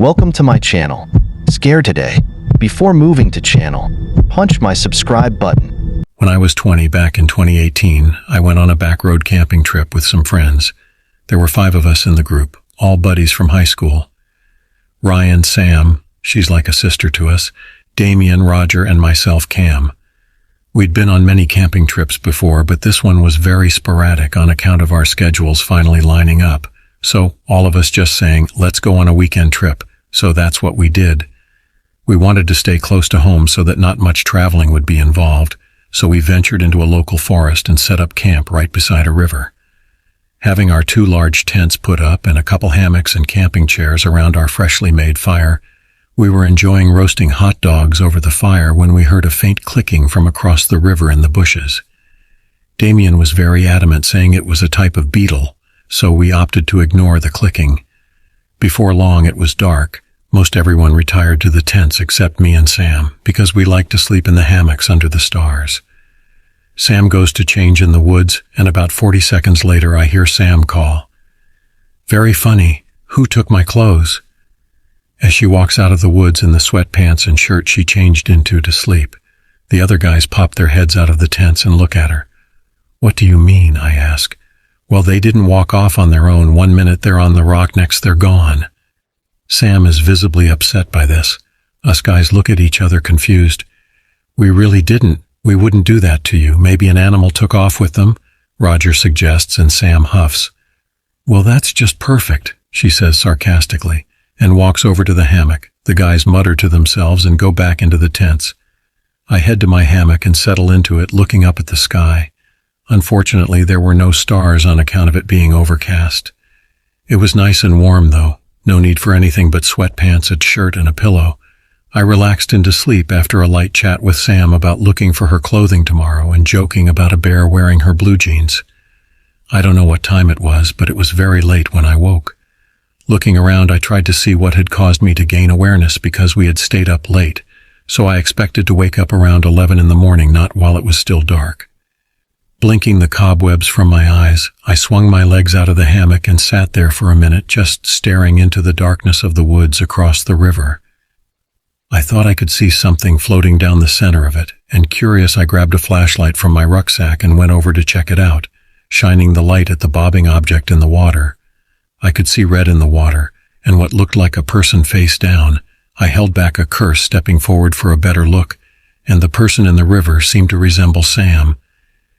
Welcome to my channel. Scare today. Before moving to channel, punch my subscribe button. When I was 20 back in 2018, I went on a backroad camping trip with some friends. There were 5 of us in the group, all buddies from high school. Ryan, Sam, she's like a sister to us, Damien, Roger, and myself, Cam. We'd been on many camping trips before, but this one was very sporadic on account of our schedules finally lining up. So all of us just saying, let's go on a weekend trip. So that's what we did. We wanted to stay close to home so that not much traveling would be involved, so we ventured into a local forest and set up camp right beside a river. Having our 2 large tents put up and a couple hammocks and camping chairs around our freshly made fire, we were enjoying roasting hot dogs over the fire when we heard a faint clicking from across the river in the bushes. Damien was very adamant, saying it was a type of beetle, so we opted to ignore the clicking. Before long it was dark. Most everyone retired to the tents except me and Sam, because we liked to sleep in the hammocks under the stars. Sam goes to change in the woods, and about 40 seconds later I hear Sam call, "Very funny, who took my clothes?" As she walks out of the woods in the sweatpants and shirt she changed into to sleep, the other guys pop their heads out of the tents and look at her. "What do you mean?" I ask. "Well, they didn't walk off on their own. 1 minute they're on the rock, next they're gone." Sam is visibly upset by this. Us guys look at each other confused. "We really didn't. We wouldn't do that to you. Maybe an animal took off with them," Roger suggests, and Sam huffs. "Well, that's just perfect," she says sarcastically, and walks over to the hammock. The guys mutter to themselves and go back into the tents. I head to my hammock and settle into it, looking up at the sky. Unfortunately, there were no stars on account of it being overcast. It was nice and warm, though. No need for anything but sweatpants, a shirt, and a pillow. I relaxed into sleep after a light chat with Sam about looking for her clothing tomorrow and joking about a bear wearing her blue jeans. I don't know what time it was, but it was very late when I woke. Looking around, I tried to see what had caused me to gain awareness because we had stayed up late, so I expected to wake up around 11 in the morning, not while it was still dark. Blinking the cobwebs from my eyes, I swung my legs out of the hammock and sat there for a minute, just staring into the darkness of the woods across the river. I thought I could see something floating down the center of it, and curious, I grabbed a flashlight from my rucksack and went over to check it out, shining the light at the bobbing object in the water. I could see red in the water, and what looked like a person face down. I held back a curse, stepping forward for a better look, and the person in the river seemed to resemble Sam.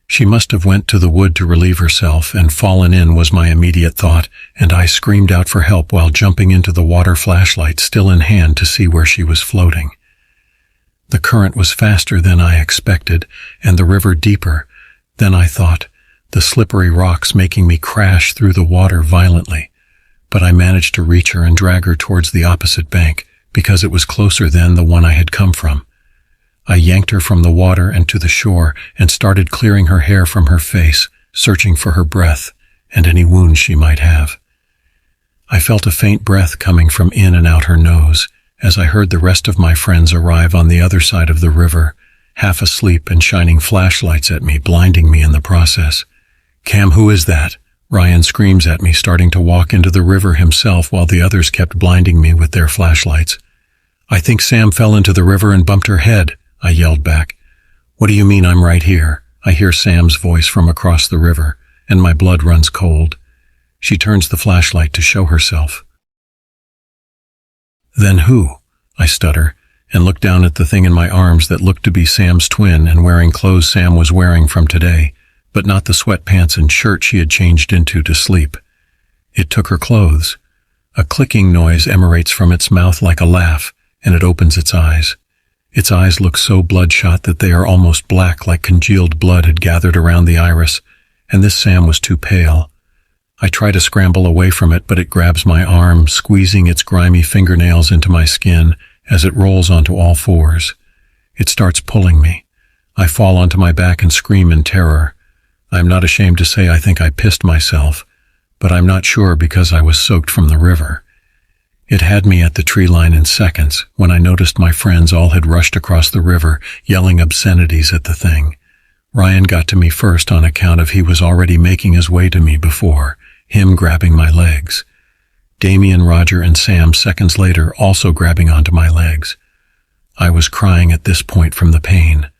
She must have went to the wood to relieve herself and fallen in, was my immediate thought, and I screamed out for help while jumping into the water, flashlight still in hand, to see where she was floating. The current was faster than I expected, and the river deeper than I thought, the slippery rocks making me crash through the water violently. But I managed to reach her and drag her towards the opposite bank, because it was closer than the one I had come from. I yanked her from the water and to the shore and started clearing her hair from her face, searching for her breath and any wounds she might have. I felt a faint breath coming from in and out her nose as I heard the rest of my friends arrive on the other side of the river, half asleep and shining flashlights at me, blinding me in the process. "Cam, who is that?" Ryan screams at me, starting to walk into the river himself while the others kept blinding me with their flashlights. "I think Sam fell into the river and bumped her head," I yelled back. "What do you mean I'm right here?" I hear Sam's voice from across the river, and my blood runs cold. She turns the flashlight to show herself. "Then who?" I stutter, and look down at the thing in my arms that looked to be Sam's twin and wearing clothes Sam was wearing from today, but not the sweatpants and shirt she had changed into to sleep. It took her clothes. A clicking noise emanates from its mouth like a laugh, and it opens its eyes. Its eyes look so bloodshot that they are almost black, like congealed blood had gathered around the iris, and this Sam was too pale. I try to scramble away from it, but it grabs my arm, squeezing its grimy fingernails into my skin as it rolls onto all fours. It starts pulling me. I fall onto my back and scream in terror. I'm not ashamed to say I think I pissed myself, but I'm not sure because I was soaked from the river. It had me at the tree line in seconds when I noticed my friends all had rushed across the river, yelling obscenities at the thing. Ryan got to me first on account of he was already making his way to me before, him grabbing my legs. Damien, Roger, and Sam seconds later also grabbing onto my legs. I was crying at this point from the pain.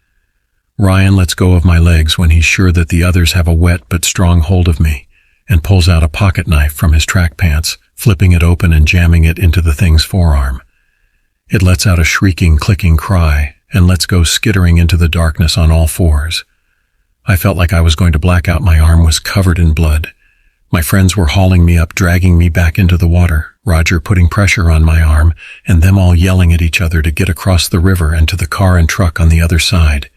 Ryan lets go of my legs when he's sure that the others have a wet but strong hold of me, and pulls out a pocket knife from his track pants, flipping it open and jamming it into the thing's forearm. It lets out a shrieking, clicking cry, and lets go skittering into the darkness on all fours. I felt like I was going to black out. My arm was covered in blood. My friends were hauling me up, dragging me back into the water, Roger putting pressure on my arm, and them all yelling at each other to get across the river and to the car and truck on the other side.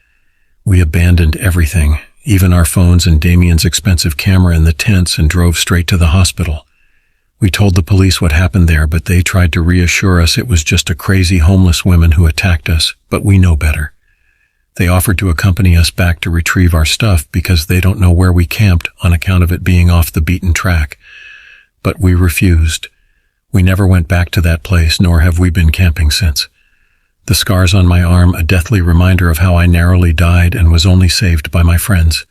We abandoned everything, even our phones and Damien's expensive camera in the tents, and drove straight to the hospital. We told the police what happened there, but they tried to reassure us it was just a crazy homeless woman who attacked us, but we know better. They offered to accompany us back to retrieve our stuff because they don't know where we camped on account of it being off the beaten track. But we refused. We never went back to that place, nor have we been camping since. The scars on my arm, a deathly reminder of how I narrowly died and was only saved by my friends.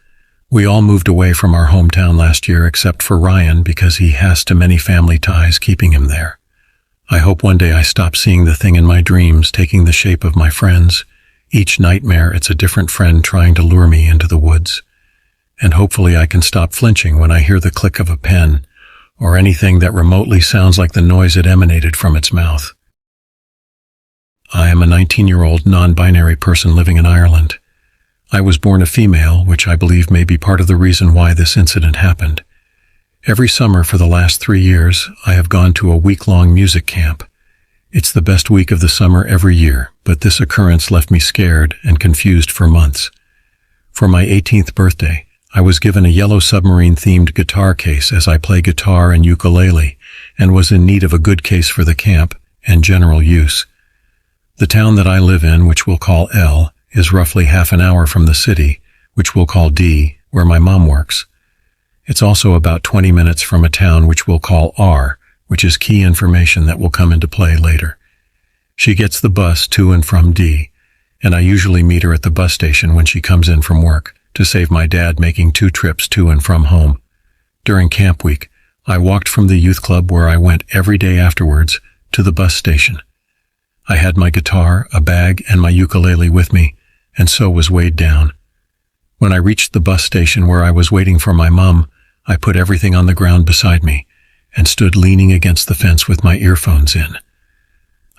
We all moved away from our hometown last year except for Ryan because he has too many family ties keeping him there. I hope one day I stop seeing the thing in my dreams taking the shape of my friends. Each nightmare, it's a different friend trying to lure me into the woods. And hopefully I can stop flinching when I hear the click of a pen or anything that remotely sounds like the noise it emanated from its mouth. I am a 19-year-old non-binary person living in Ireland. I was born a female, which I believe may be part of the reason why this incident happened. Every summer for the last 3 years, I have gone to a week-long music camp. It's the best week of the summer every year, but this occurrence left me scared and confused for months. For my 18th birthday, I was given a yellow submarine-themed guitar case as I play guitar and ukulele, and was in need of a good case for the camp and general use. The town that I live in, which we'll call L, is roughly half an hour from the city, which we'll call D, where my mom works. It's also about 20 minutes from a town which we'll call R, which is key information that will come into play later. She gets the bus to and from D, and I usually meet her at the bus station when she comes in from work to save my dad making 2 trips to and from home. During camp week, I walked from the youth club where I went every day afterwards to the bus station. I had my guitar, a bag, and my ukulele with me, and so was weighed down. When I reached the bus station where I was waiting for my mom, I put everything on the ground beside me and stood leaning against the fence with my earphones in.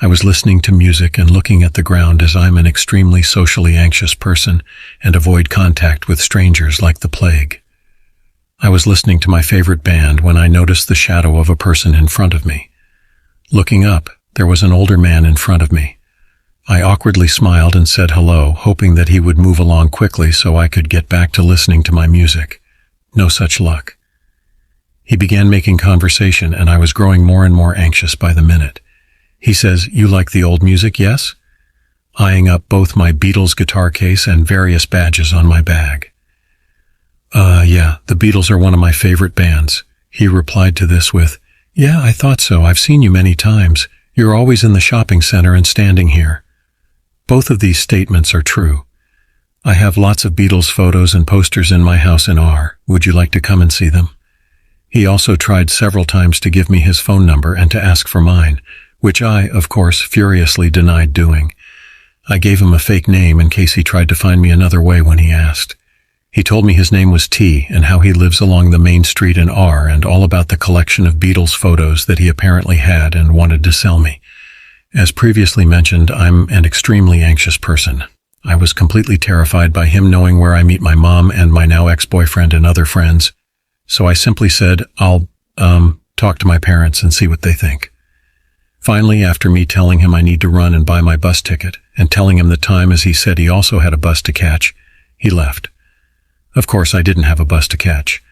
I was listening to music and looking at the ground as I'm an extremely socially anxious person and avoid contact with strangers like the plague. I was listening to my favorite band when I noticed the shadow of a person in front of me. Looking up, there was an older man in front of me. I awkwardly smiled and said hello, hoping that he would move along quickly so I could get back to listening to my music. No such luck. He began making conversation, and I was growing more and more anxious by the minute. He says, "You like the old music, yes?" Eyeing up both my Beatles guitar case and various badges on my bag. Yeah, the Beatles are one of my favorite bands." He replied to this with, "Yeah, I thought so. I've seen you many times. You're always in the shopping center and standing here." Both of these statements are true. I have lots of Beatles photos and posters in my house in R. Would you like to come and see them? He also tried several times to give me his phone number and to ask for mine, which I, of course, furiously denied doing. I gave him a fake name in case he tried to find me another way when he asked. He told me his name was T and how he lives along the main street in R and all about the collection of Beatles photos that he apparently had and wanted to sell me. As previously mentioned, I'm an extremely anxious person. I was completely terrified by him knowing where I meet my mom and my now ex-boyfriend and other friends. So I simply said, I'll talk to my parents and see what they think. Finally, after me telling him I need to run and buy my bus ticket and telling him the time as he said he also had a bus to catch, he left. Of course, I didn't have a bus to catch.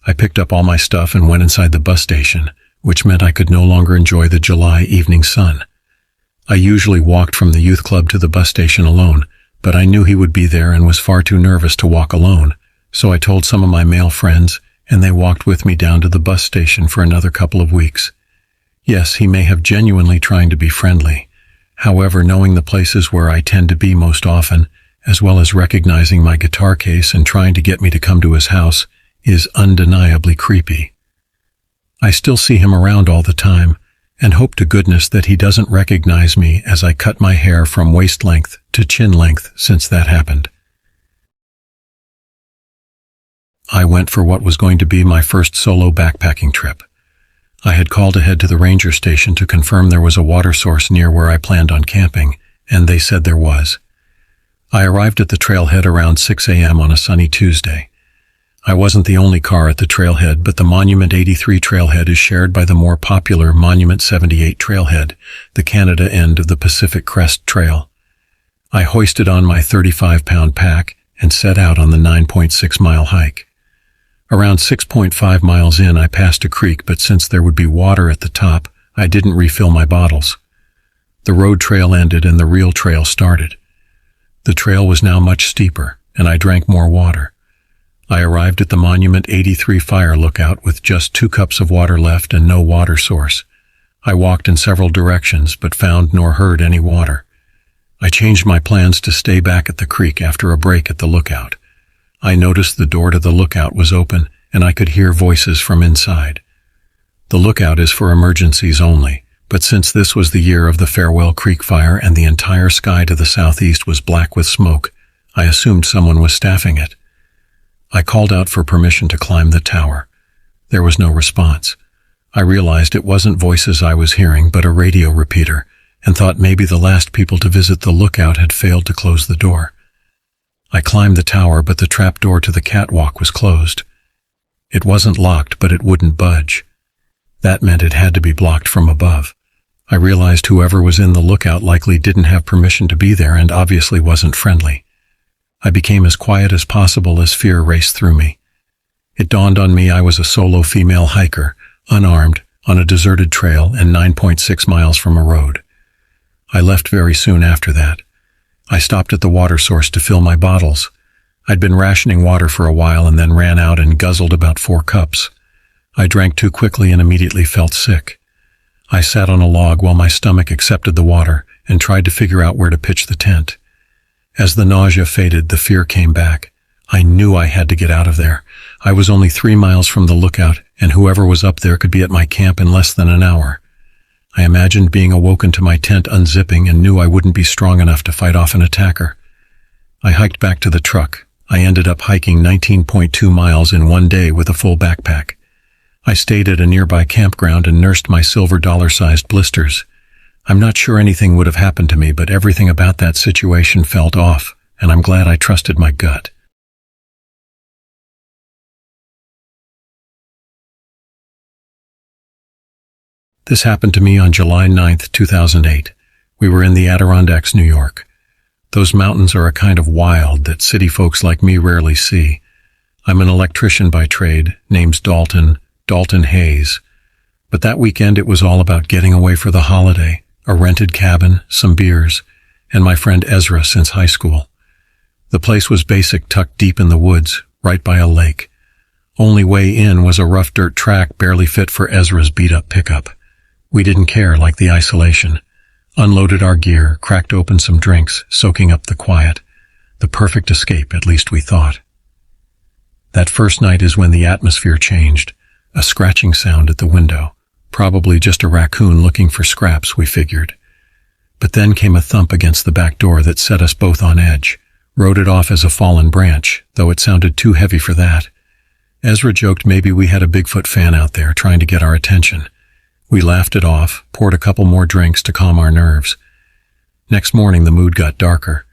I picked up all my stuff and went inside the bus station, which meant I could no longer enjoy the July evening sun. I usually walked from the youth club to the bus station alone, but I knew he would be there and was far too nervous to walk alone, so I told some of my male friends, and they walked with me down to the bus station for another couple of weeks. Yes, he may have genuinely trying to be friendly. However, knowing the places where I tend to be most often, as well as recognizing my guitar case and trying to get me to come to his house, is undeniably creepy. I still see him around all the time, and hope to goodness that he doesn't recognize me as I cut my hair from waist length to chin length since that happened. I went for what was going to be my first solo backpacking trip. I had called ahead to the ranger station to confirm there was a water source near where I planned on camping, and they said there was. I arrived at the trailhead around 6 a.m. on a sunny Tuesday. I wasn't the only car at the trailhead, but the Monument 83 trailhead is shared by the more popular Monument 78 trailhead, the Canada end of the Pacific Crest Trail. I hoisted on my 35-pound pack and set out on the 9.6-mile hike. Around 6.5 miles in, I passed a creek, but since there would be water at the top, I didn't refill my bottles. The road trail ended and the real trail started. The trail was now much steeper, and I drank more water. I arrived at the Monument 83 fire lookout with just 2 cups of water left and no water source. I walked in several directions, but found nor heard any water. I changed my plans to stay back at the creek after a break at the lookout. I noticed the door to the lookout was open, and I could hear voices from inside. The lookout is for emergencies only, but since this was the year of the Farewell Creek fire and the entire sky to the southeast was black with smoke, I assumed someone was staffing it. I called out for permission to climb the tower. There was no response. I realized it wasn't voices I was hearing, but a radio repeater, and thought maybe the last people to visit the lookout had failed to close the door. I climbed the tower, but the trap door to the catwalk was closed. It wasn't locked, but it wouldn't budge. That meant it had to be blocked from above. I realized whoever was in the lookout likely didn't have permission to be there and obviously wasn't friendly. I became as quiet as possible as fear raced through me. It dawned on me I was a solo female hiker, unarmed, on a deserted trail and 9.6 miles from a road. I left very soon after that. I stopped at the water source to fill my bottles. I'd been rationing water for a while and then ran out and guzzled about 4 cups. I drank too quickly and immediately felt sick. I sat on a log while my stomach accepted the water and tried to figure out where to pitch the tent. As the nausea faded, the fear came back. I knew I had to get out of there. I was only 3 miles from the lookout, and whoever was up there could be at my camp in less than an hour. I imagined being awoken to my tent unzipping and knew I wouldn't be strong enough to fight off an attacker. I hiked back to the truck. I ended up hiking 19.2 miles in one day with a full backpack. I stayed at a nearby campground and nursed my silver dollar-sized blisters. I'm not sure anything would have happened to me, but everything about that situation felt off, and I'm glad I trusted my gut. This happened to me on July 9th, 2008. We were in the Adirondacks, New York. Those mountains are a kind of wild that city folks like me rarely see. I'm an electrician by trade, name's Dalton Hayes. But that weekend it was all about getting away for the holiday, a rented cabin, some beers, and my friend Ezra since high school. The place was basic, tucked deep in the woods, right by a lake. Only way in was a rough dirt track barely fit for Ezra's beat-up pickup. We didn't care, like the isolation. Unloaded our gear, cracked open some drinks, soaking up the quiet. The perfect escape, at least we thought. That first night is when the atmosphere changed. A scratching sound at the window. Probably just a raccoon looking for scraps, we figured. But then came a thump against the back door that set us both on edge. Wrote it off as a fallen branch, though it sounded too heavy for that. Ezra joked maybe we had a Bigfoot fan out there trying to get our attention. We laughed it off, poured a couple more drinks to calm our nerves. Next morning the mood got darker.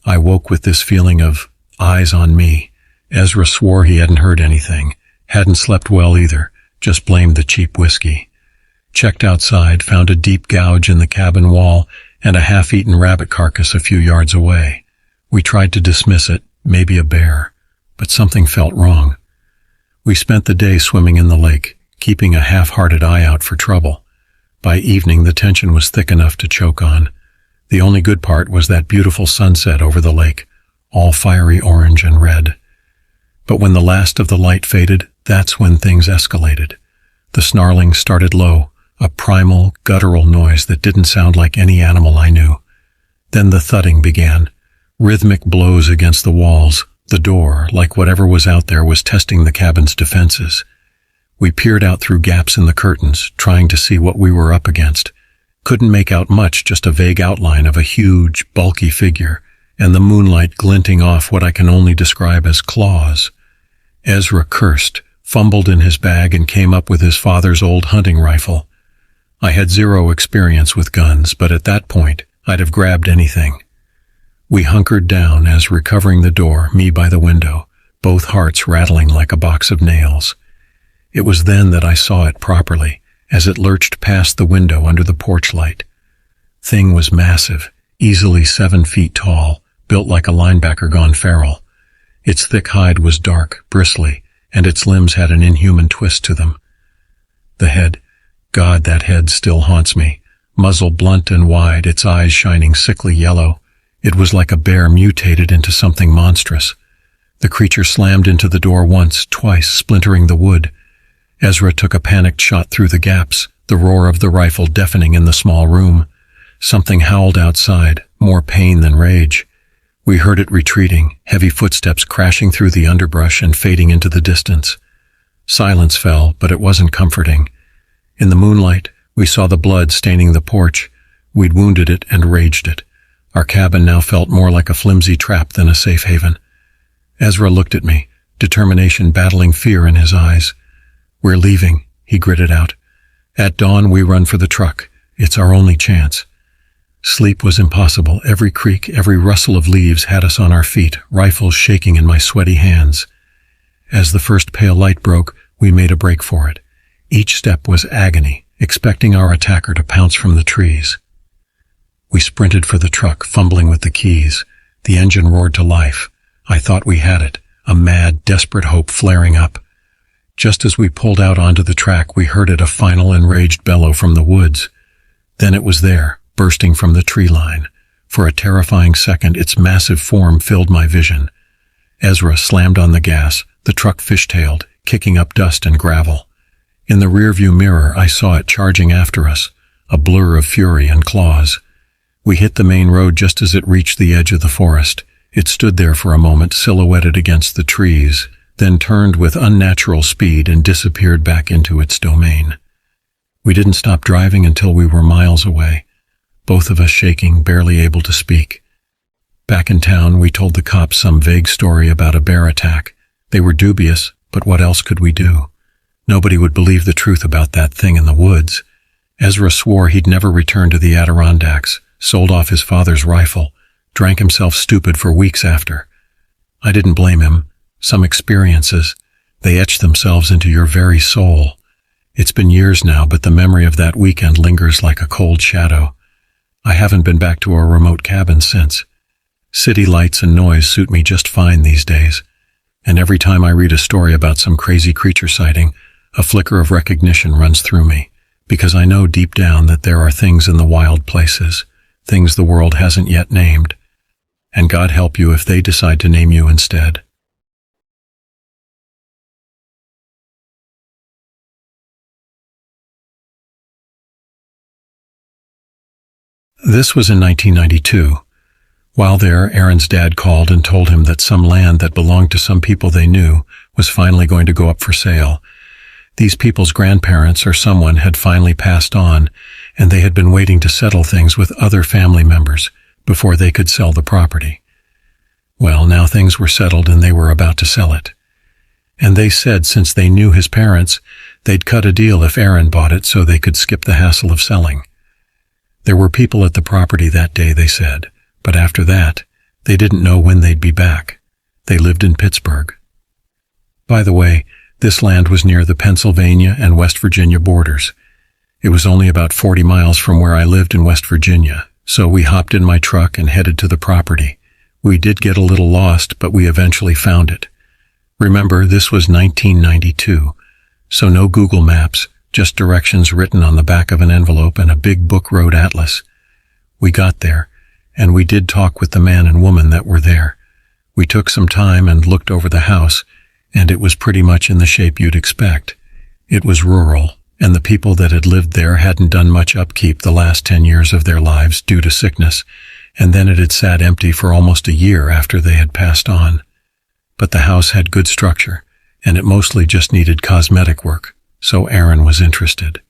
I woke with this feeling of eyes on me. Ezra swore he hadn't heard anything, hadn't slept well either, just blamed the cheap whiskey. Checked outside, found a deep gouge in the cabin wall and a half-eaten rabbit carcass a few yards away. We tried to dismiss it, maybe a bear, but something felt wrong. We spent the day swimming in the lake, keeping a half-hearted eye out for trouble. By evening, the tension was thick enough to choke on. The only good part was that beautiful sunset over the lake, all fiery orange and red. But when the last of the light faded, that's when things escalated. The snarling started low, a primal, guttural noise that didn't sound like any animal I knew. Then the thudding began, rhythmic blows against the walls. The door, like whatever was out there, was testing the cabin's defenses. We peered out through gaps in the curtains, trying to see what we were up against. Couldn't make out much, just a vague outline of a huge, bulky figure, and the moonlight glinting off what I can only describe as claws. Ezra cursed, fumbled in his bag, and came up with his father's old hunting rifle. I had zero experience with guns, but at that point, I'd have grabbed anything. We hunkered down, Ezra covering the door, me by the window, both hearts rattling like a box of nails. It was then that I saw it properly, as it lurched past the window under the porch light. Thing was massive, easily 7 feet tall, built like a linebacker gone feral. Its thick hide was dark, bristly, and its limbs had an inhuman twist to them. The head, God, that head still haunts me. Muzzle blunt and wide, its eyes shining sickly yellow. It was like a bear mutated into something monstrous. The creature slammed into the door once, twice, splintering the wood. Ezra took a panicked shot through the gaps, the roar of the rifle deafening in the small room. Something howled outside, more pain than rage. We heard it retreating, heavy footsteps crashing through the underbrush and fading into the distance. Silence fell, but it wasn't comforting. In the moonlight, we saw the blood staining the porch. We'd wounded it and raged it. Our cabin now felt more like a flimsy trap than a safe haven. Ezra looked at me, determination battling fear in his eyes. "We're leaving," he gritted out. "At dawn, we run for the truck. It's our only chance." Sleep was impossible. Every creak, every rustle of leaves had us on our feet, rifles shaking in my sweaty hands. As the first pale light broke, we made a break for it. Each step was agony, expecting our attacker to pounce from the trees. We sprinted for the truck, fumbling with the keys. The engine roared to life. I thought we had it, a mad, desperate hope flaring up. Just as we pulled out onto the track, we heard it, a final enraged bellow from the woods. Then it was there, bursting from the tree line. For a terrifying second, its massive form filled my vision. Ezra slammed on the gas, the truck fishtailed, kicking up dust and gravel. In the rearview mirror, I saw it charging after us, a blur of fury and claws. We hit the main road just as it reached the edge of the forest. It stood there for a moment, silhouetted against the trees, then turned with unnatural speed and disappeared back into its domain. We didn't stop driving until we were miles away, both of us shaking, barely able to speak. Back in town, we told the cops some vague story about a bear attack. They were dubious, but what else could we do? Nobody would believe the truth about that thing in the woods. Ezra swore he'd never return to the Adirondacks, sold off his father's rifle, drank himself stupid for weeks after. I didn't blame him. Some experiences, they etch themselves into your very soul. It's been years now, but the memory of that weekend lingers like a cold shadow. I haven't been back to our remote cabin since. City lights and noise suit me just fine these days. And every time I read a story about some crazy creature sighting, a flicker of recognition runs through me, because I know deep down that there are things in the wild places, things the world hasn't yet named. And God help you if they decide to name you instead. This was in 1992. While there, Aaron's dad called and told him that some land that belonged to some people they knew was finally going to go up for sale. These people's grandparents or someone had finally passed on, and they had been waiting to settle things with other family members before they could sell the property. Well, now things were settled and they were about to sell it. And they said since they knew his parents, they'd cut a deal if Aaron bought it so they could skip the hassle of selling. There were people at the property that day, they said, but after that, they didn't know when they'd be back. They lived in Pittsburgh. By the way, this land was near the Pennsylvania and West Virginia borders. It was only about 40 miles from where I lived in West Virginia, so we hopped in my truck and headed to the property. We did get a little lost, but we eventually found it. Remember, this was 1992, so no Google Maps, just directions written on the back of an envelope and a big book road atlas. We got there, and we did talk with the man and woman that were there. We took some time and looked over the house, and it was pretty much in the shape you'd expect. It was rural, and the people that had lived there hadn't done much upkeep the last 10 years of their lives due to sickness, and then it had sat empty for almost a year after they had passed on. But the house had good structure, and it mostly just needed cosmetic work, so Aaron was interested.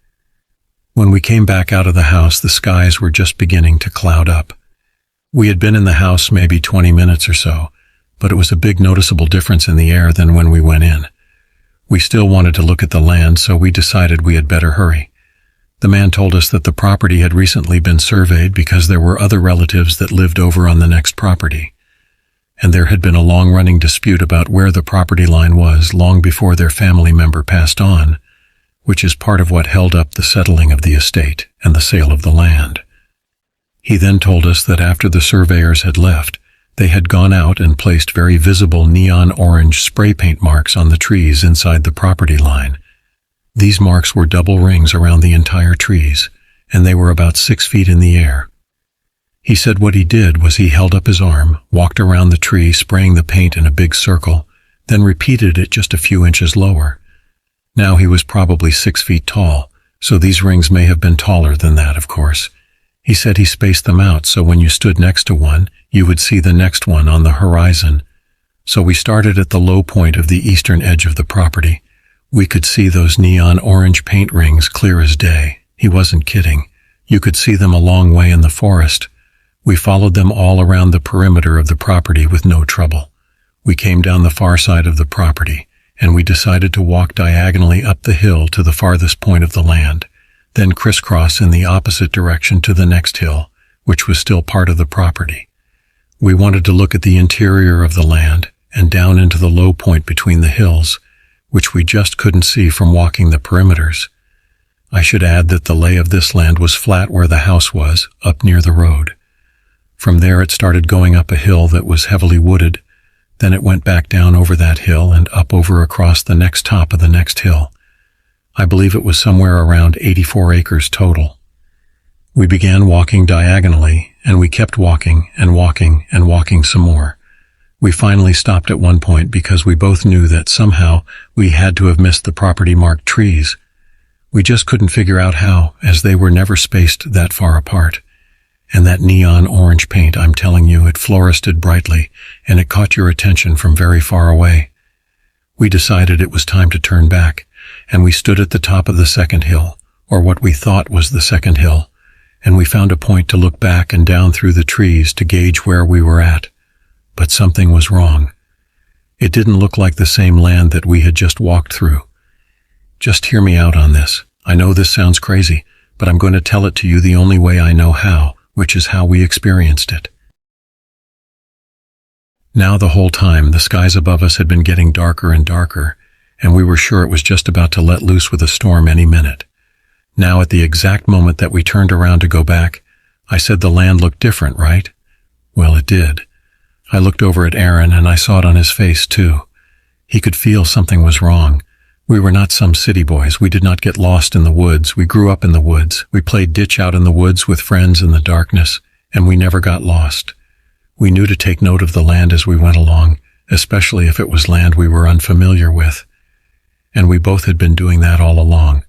When we came back out of the house, the skies were just beginning to cloud up. We had been in the house maybe 20 minutes or so, but it was a big noticeable difference in the air than when we went in. We still wanted to look at the land, so we decided we had better hurry. The man told us that the property had recently been surveyed because there were other relatives that lived over on the next property, and there had been a long-running dispute about where the property line was long before their family member passed on, which is part of what held up the settling of the estate and the sale of the land. He then told us that after the surveyors had left, they had gone out and placed very visible neon orange spray paint marks on the trees inside the property line. These marks were double rings around the entire trees, and they were about 6 feet in the air. He said what he did was he held up his arm, walked around the tree spraying the paint in a big circle, then repeated it just a few inches lower. Now he was probably 6 feet tall, so these rings may have been taller than that, of course. He said he spaced them out so when you stood next to one, you would see the next one on the horizon. So we started at the low point of the eastern edge of the property. We could see those neon orange paint rings clear as day. He wasn't kidding. You could see them a long way in the forest. We followed them all around the perimeter of the property with no trouble. We came down the far side of the property, and we decided to walk diagonally up the hill to the farthest point of the land, then crisscross in the opposite direction to the next hill, which was still part of the property. We wanted to look at the interior of the land and down into the low point between the hills, which we just couldn't see from walking the perimeters. I should add that the lay of this land was flat where the house was, up near the road. From there it started going up a hill that was heavily wooded, then it went back down over that hill and up over across the next top of the next hill. I believe it was somewhere around 84 acres total. We began walking diagonally, and we kept walking and walking and walking some more. We finally stopped at one point because we both knew that somehow we had to have missed the property-marked trees. We just couldn't figure out how, as they were never spaced that far apart. And that neon orange paint, I'm telling you, it fluoresced brightly, and it caught your attention from very far away. We decided it was time to turn back, and we stood at the top of the second hill, or what we thought was the second hill, and we found a point to look back and down through the trees to gauge where we were at. But something was wrong. It didn't look like the same land that we had just walked through. Just hear me out on this. I know this sounds crazy, but I'm going to tell it to you the only way I know how, which is how we experienced it. Now the whole time, the skies above us had been getting darker and darker, and we were sure it was just about to let loose with a storm any minute. Now at the exact moment that we turned around to go back, I said the land looked different, right? Well, it did. I looked over at Aaron and I saw it on his face too. He could feel something was wrong. We were not some city boys. We did not get lost in the woods. We grew up in the woods. We played ditch out in the woods with friends in the darkness, and we never got lost. We knew to take note of the land as we went along, especially if it was land we were unfamiliar with. And we both had been doing that all along.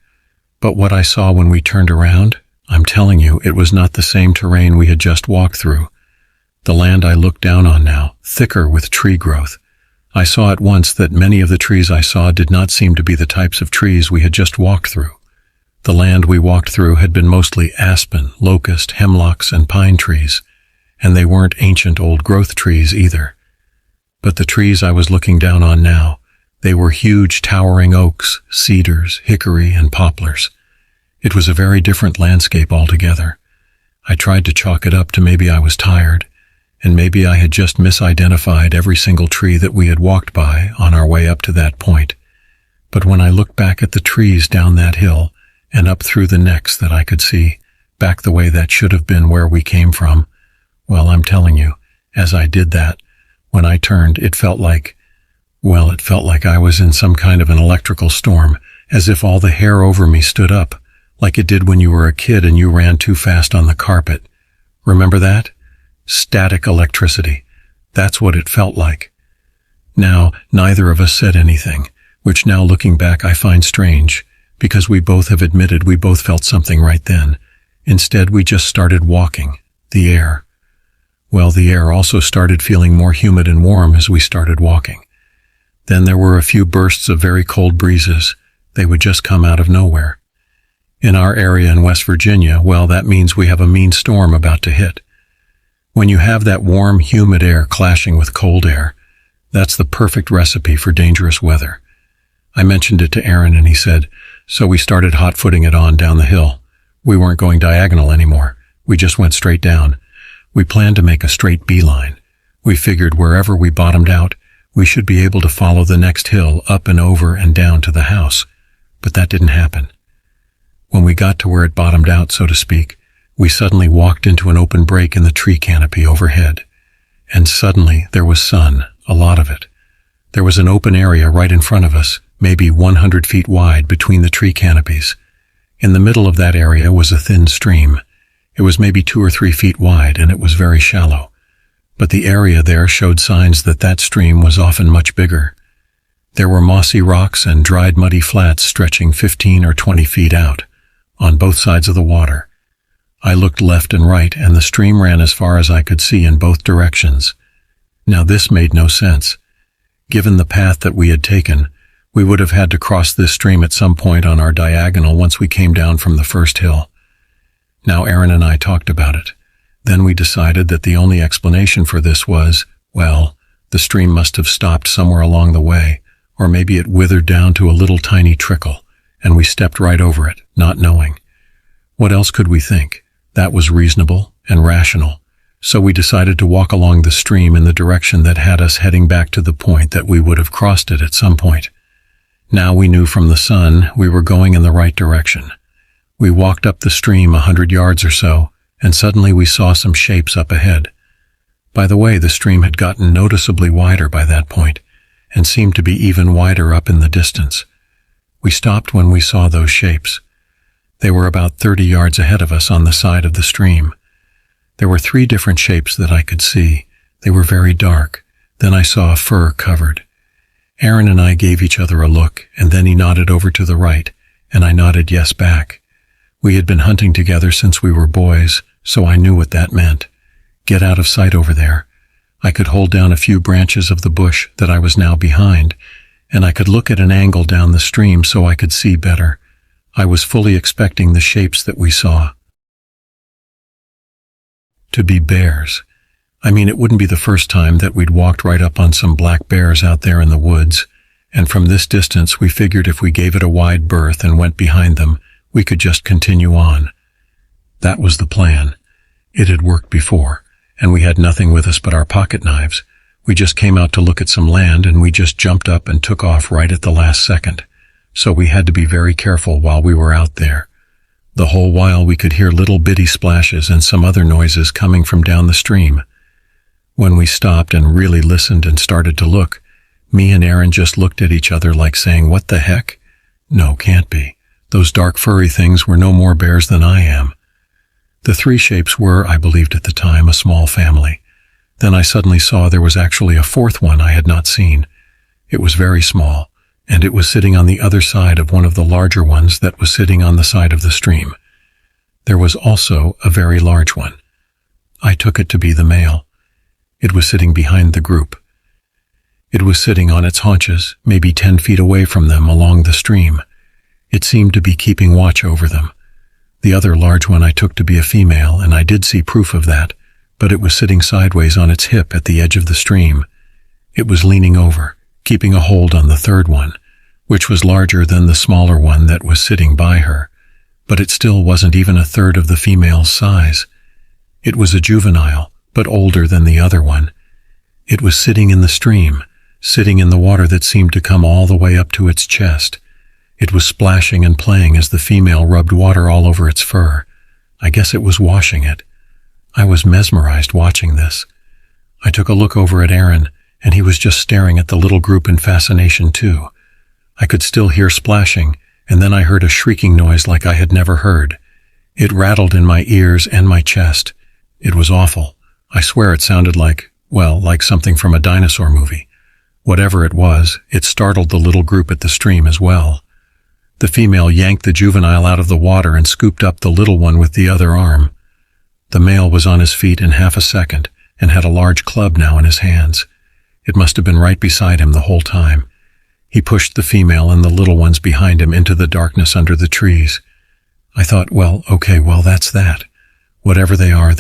But what I saw when we turned around, I'm telling you, it was not the same terrain we had just walked through. The land I looked down on now, thicker with tree growth. I saw at once that many of the trees I saw did not seem to be the types of trees we had just walked through. The land we walked through had been mostly aspen, locust, hemlocks, and pine trees, and they weren't ancient old-growth trees either. But the trees I was looking down on now, they were huge towering oaks, cedars, hickory, and poplars. It was a very different landscape altogether. I tried to chalk it up to maybe I was tired, and maybe I had just misidentified every single tree that we had walked by on our way up to that point. But when I looked back at the trees down that hill and up through the necks that I could see, back the way that should have been where we came from, well, I'm telling you, as I did that, when I turned, it felt like I was in some kind of an electrical storm, as if all the hair over me stood up, like it did when you were a kid and you ran too fast on the carpet. Remember that? Static electricity. That's what it felt like. Now, neither of us said anything, which now looking back I find strange, because we both have admitted we both felt something right then. Instead, we just started walking. The air. Well, the air also started feeling more humid and warm as we started walking. Then there were a few bursts of very cold breezes, They would just come out of nowhere. In our area in West Virginia, well, that means we have a mean storm about to hit. When you have that warm, humid air clashing with cold air, that's the perfect recipe for dangerous weather. I mentioned it to Aaron and he said, so we started hot-footing it on down the hill. We weren't going diagonal anymore. We just went straight down. We planned to make a straight beeline. We figured wherever we bottomed out, we should be able to follow the next hill up and over and down to the house. But that didn't happen. When we got to where it bottomed out, so to speak, we suddenly walked into an open break in the tree canopy overhead. And suddenly there was sun, a lot of it. There was an open area right in front of us, maybe 100 feet wide between the tree canopies. In the middle of that area was a thin stream. It was maybe 2 or 3 feet wide and it was very shallow. But the area there showed signs that that stream was often much bigger. There were mossy rocks and dried muddy flats stretching 15 or 20 feet out, on both sides of the water. I looked left and right, and the stream ran as far as I could see in both directions. Now this made no sense. Given the path that we had taken, we would have had to cross this stream at some point on our diagonal once we came down from the first hill. Now Aaron and I talked about it. Then we decided that the only explanation for this was, well, the stream must have stopped somewhere along the way, or maybe it withered down to a little tiny trickle, and we stepped right over it, not knowing. What else could we think? That was reasonable and rational. So we decided to walk along the stream in the direction that had us heading back to the point that we would have crossed it at some point. Now we knew from the sun we were going in the right direction. We walked up the stream 100 yards or so, and suddenly we saw some shapes up ahead. By the way, the stream had gotten noticeably wider by that point, and seemed to be even wider up in the distance. We stopped when we saw those shapes. They were about 30 yards ahead of us on the side of the stream. There were 3 different shapes that I could see. They were very dark. Then I saw a fur covered. Aaron and I gave each other a look, and then he nodded over to the right, and I nodded yes back. We had been hunting together since we were boys, so I knew what that meant. Get out of sight over there. I could hold down a few branches of the bush that I was now behind, and I could look at an angle down the stream so I could see better. I was fully expecting the shapes that we saw to be bears. I mean, it wouldn't be the first time that we'd walked right up on some black bears out there in the woods, and from this distance we figured if we gave it a wide berth and went behind them, we could just continue on. That was the plan. It had worked before, and we had nothing with us but our pocket knives. We just came out to look at some land, and we just jumped up and took off right at the last second. So we had to be very careful while we were out there. The whole while we could hear little bitty splashes and some other noises coming from down the stream. When we stopped and really listened and started to look, me and Aaron just looked at each other like saying, "What the heck? No, can't be. Those dark furry things were no more bears than I am." The 3 shapes were, I believed at the time, a small family. Then I suddenly saw there was actually a 4th one I had not seen. It was very small, and it was sitting on the other side of one of the larger ones that was sitting on the side of the stream. There was also a very large one. I took it to be the male. It was sitting behind the group. It was sitting on its haunches, maybe 10 feet away from them along the stream. It seemed to be keeping watch over them. The other large one I took to be a female, and I did see proof of that, but it was sitting sideways on its hip at the edge of the stream. It was leaning over, keeping a hold on the 3rd one, which was larger than the smaller one that was sitting by her, but it still wasn't even 1/3 of the female's size. It was a juvenile, but older than the other one. It was sitting in the stream, sitting in the water that seemed to come all the way up to its chest. It was splashing and playing as the female rubbed water all over its fur. I guess it was washing it. I was mesmerized watching this. I took a look over at Aaron, and he was just staring at the little group in fascination too. I could still hear splashing, and then I heard a shrieking noise like I had never heard. It rattled in my ears and my chest. It was awful. I swear it sounded like, well, like something from a dinosaur movie. Whatever it was, it startled the little group at the stream as well. The female yanked the juvenile out of the water and scooped up the little one with the other arm. The male was on his feet in half a second and had a large club now in his hands. It must have been right beside him the whole time. He pushed the female and the little ones behind him into the darkness under the trees. I thought, well, okay, well, that's that. Whatever they are,